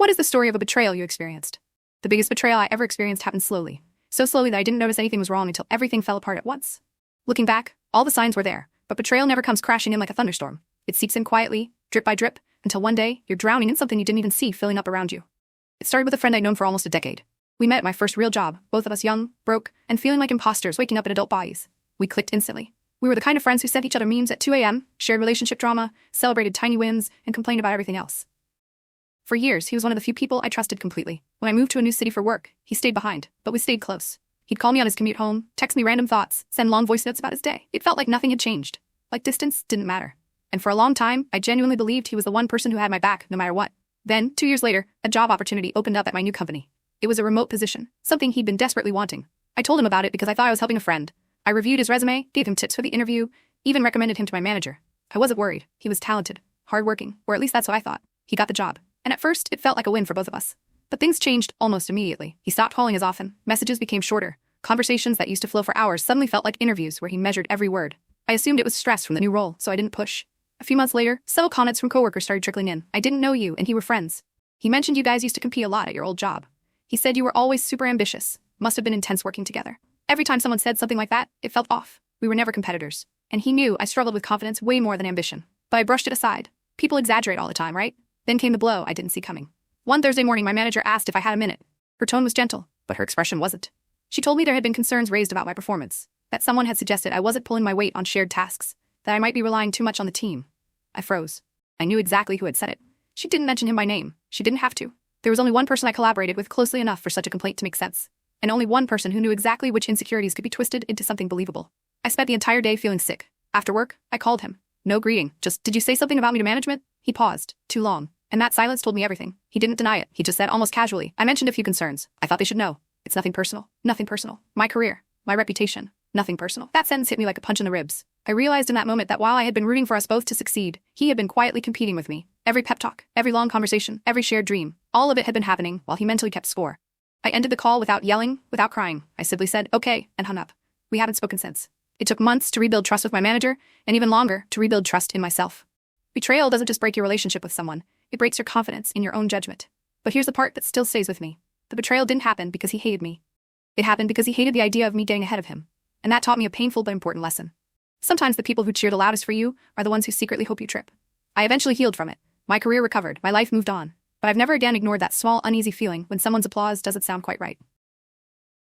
What is the story of a betrayal you experienced? The biggest betrayal I ever experienced happened slowly. So slowly that I didn't notice anything was wrong until everything fell apart at once. Looking back, all the signs were there, but betrayal never comes crashing in like a thunderstorm. It seeps in quietly, drip by drip, until one day, you're drowning in something you didn't even see filling up around you. It started with a friend I'd known for almost a decade. We met at my first real job, both of us young, broke, and feeling like imposters waking up in adult bodies. We clicked instantly. We were the kind of friends who sent each other memes at 2 a.m., shared relationship drama, celebrated tiny wins, and complained about everything else. For years, he was one of the few people I trusted completely. When I moved to a new city for work, he stayed behind, but we stayed close. He'd call me on his commute home, text me random thoughts, send long voice notes about his day. It felt like nothing had changed. Like distance didn't matter. And for a long time, I genuinely believed he was the one person who had my back, no matter what. Then, 2 years later, a job opportunity opened up at my new company. It was a remote position, something he'd been desperately wanting. I told him about it because I thought I was helping a friend. I reviewed his resume, gave him tips for the interview, even recommended him to my manager. I wasn't worried. He was talented, hardworking, or at least that's what I thought. He got the job. And at first, it felt like a win for both of us. But things changed almost immediately. He stopped calling as often, messages became shorter. Conversations that used to flow for hours suddenly felt like interviews where he measured every word. I assumed it was stress from the new role, so I didn't push. A few months later, subtle comments from coworkers started trickling in. I didn't know you, and he were friends. He mentioned you guys used to compete a lot at your old job. He said you were always super ambitious. Must have been intense working together. Every time someone said something like that, it felt off. We were never competitors. And he knew I struggled with confidence way more than ambition. But I brushed it aside. People exaggerate all the time, right? Then came the blow I didn't see coming. One Thursday morning, my manager asked if I had a minute. Her tone was gentle, but her expression wasn't. She told me there had been concerns raised about my performance, that someone had suggested I wasn't pulling my weight on shared tasks, that I might be relying too much on the team. I froze. I knew exactly who had said it. She didn't mention him by name. She didn't have to. There was only one person I collaborated with closely enough for such a complaint to make sense, and only one person who knew exactly which insecurities could be twisted into something believable. I spent the entire day feeling sick. After work, I called him. No greeting, just, "Did you say something about me to management?" He paused. Too long. And that silence told me everything. He didn't deny it. He just said almost casually, "I mentioned a few concerns. I thought they should know. It's nothing personal. Nothing personal. My career. My reputation. Nothing personal." That sentence hit me like a punch in the ribs. I realized in that moment that while I had been rooting for us both to succeed, he had been quietly competing with me. Every pep talk, every long conversation, every shared dream, all of it had been happening while he mentally kept score. I ended the call without yelling, without crying. I simply said, "Okay," and hung up. We haven't spoken since. It took months to rebuild trust with my manager, and even longer to rebuild trust in myself. Betrayal doesn't just break your relationship with someone, it breaks your confidence in your own judgment. But here's the part that still stays with me. The betrayal didn't happen because he hated me. It happened because he hated the idea of me getting ahead of him. And that taught me a painful but important lesson. Sometimes the people who cheer the loudest for you are the ones who secretly hope you trip. I eventually healed from it. My career recovered, my life moved on. But I've never again ignored that small, uneasy feeling when someone's applause doesn't sound quite right.